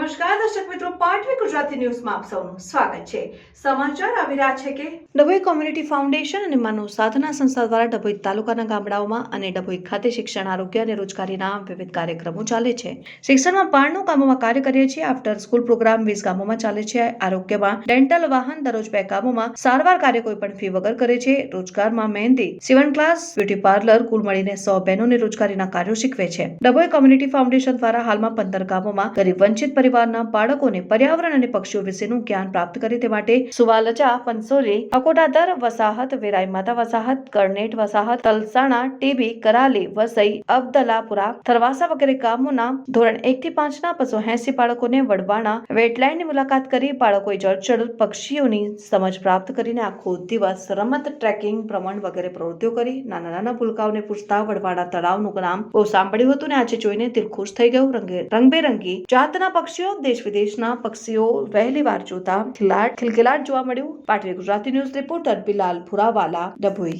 નમસ્કાર દર્શક મિત્રો, પાટવી ગુજરાતી ન્યૂઝમાં આપ સૌનું સ્વાગત છે। સમાચાર આવી રહ્યા છે કે ડભોઈ કોમ્યુનિટી ફાઉન્ડેશન અને માનવ સાધના સંસ્થા દ્વારા ડભોઈ તાલુકાના ગામડાઓમાં અને ડભોઈ ખાતે શિક્ષણ, આરોગ્ય અને રોજગારીના વિવિધ કાર્યક્રમો ચાલે છે। શિક્ષણમાં પારણું કામોમાં કાર્ય કરીએ છીએ। આફ્ટર સ્કૂલ પ્રોગ્રામ 20 ગામોમાં ચાલે છે। આરોગ્યમાં ડેન્ટલ વાહન દરરોજ 2 ગામોમાં સારવાર કાર્ય કોઈ પણ ફી વગર કરે છે। રોજગારમાં મહેંદી, સીવણ ક્લાસ, બ્યુટી પાર્લર, કુલ મળીને 100 બહેનોને રોજગારીના કાર્યો શીખવે છે। ડભોઈ કોમ્યુનિટી ફાઉન્ડેશન દ્વારા હાલમાં 15 ગામોમાં ગરીબ વંચિત પરિવારના બાળકોને પર્યાવરણ અને પક્ષીઓ વિશેનું જ્ઞાન પ્રાપ્ત કરે તે માટે સુવાલજા, પંસોલી, અકોટાદર વસાહત, વેરાઈ માતા વસાહત, કરનેટ વસાહત, તલસાણા, ટીબી, કરાલી, વસઈ, અબદલાપુરા, થરવાસા વગેરે ગામોના ધોરણ 1 થી 5 ના 280 બાળકોને વડવાણા વેટલેન્ડની મુલાકાત કરી બાળકોએ જળચર પક્ષીઓની સમજ પ્રાપ્ત કરીને આખો દિવસ રમત, ટ્રેકિંગ, ભ્રમણ વગેરે પ્રવૃત્તિઓ કરી નાના ભૂલકાઓને પૂછતા વડવાણા તળાવનું નામ બહુ સાંભળ્યું હતું ને આજે જોઈને દિલ ખુશ થઈ ગયું। રંગબેરંગી જાતના પક્ષીઓ, દેશ વિદેશના પક્ષીઓ વહેલી વાર જોતા ખિલખિલાટ જોવા મળ્યું। પાટવી ગુજરાતી ન્યૂઝ રિપોર્ટર બિલાલ પુરાવાલા, ડભોઈ।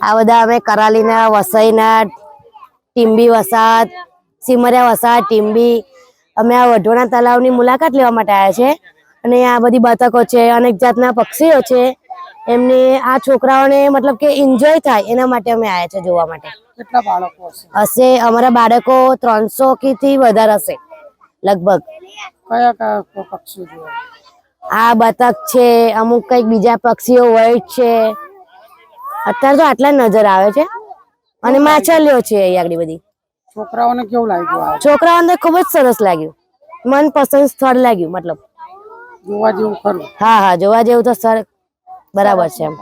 આ બધા અમે કરાલીના, વસઈના, ટીમ્બી વસાહત, સિમરિયા વસાહત, ટીમ્બી, અમે આ વઢવાણા તળાવની મુલાકાત લેવા માટે આવ્યા છે અને આ બધી બતકો છે, અનેક જાતના પક્ષીઓ છે, એમને આ છોકરાઓને મતલબ કે એન્જોય થાય એના માટે અમે આવ્યા છે જોવા માટે। કેટલા બાળકો હશે? અમારા બાળકો 300 થી વધારે હશે લગભગ। કયા કયા પક્ષીઓ જોવા? આ બતક છે, અમુક કઈક બીજા પક્ષીઓ વ્હાઈટ છે, અત્યારે તો આટલા નજર આવે છે અને માછલીઓ છે અહીં આગળ બધી। છોકરાઓને કેવું લાગ્યું? છોકરાઓને ખૂબ જ સરસ લાગ્યું, મનપસંદ સ્થળ લાગ્યું, મતલબ જોવા જેવું ખરું? હા, જોવા જેવું તો સર બરાબર છે એમ।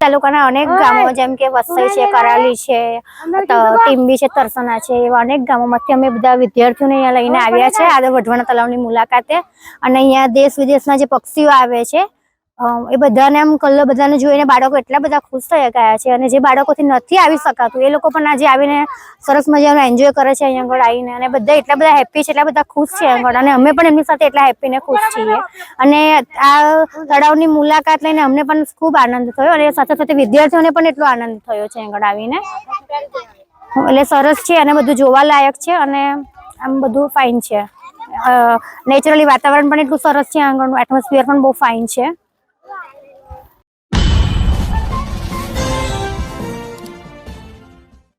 તાલુકાના અનેક ગામો જેમ કે વસઈ છે, કરાલી છે, ટીમ્બી છે, તરસના છે, એવા અનેક ગામોમાંથી અમે બધા વિદ્યાર્થીઓને અહીંયા લઈને આવ્યા છે આ વઢવાણા તળાવની મુલાકાતે। અને અહીંયા દેશ વિદેશના જે પક્ષીઓ આવે છે એ બધાને આમ કલર બધાને જોઈને બાળકો એટલા બધા ખુશ થઈ ગયા છે અને જે બાળકોથી નથી આવી શકાતું એ લોકો પણ આજે આવીને સરસ મજાનો એન્જોય કરે છે અહીંયા આગળ આવીને અને બધા એટલા બધા હેપી છે, એટલા બધા ખુશ છે અહીંયા આગળ અને અમે પણ એમની સાથે એટલા હેપી ને ખુશ છીએ। અને આ તળાવની મુલાકાત લઈને અમને પણ ખૂબ આનંદ થયો અને સાથે સાથે વિદ્યાર્થીઓને પણ એટલો આનંદ થયો છે અહીંયા આગળ આવીને। એટલે સરસ છે અને બધું જોવાલાયક છે અને આમ બધું ફાઇન છે। નેચરલી વાતાવરણ પણ એટલું સરસ છે, આગળનું એટમોસ્ફિયર પણ બહુ ફાઇન છે।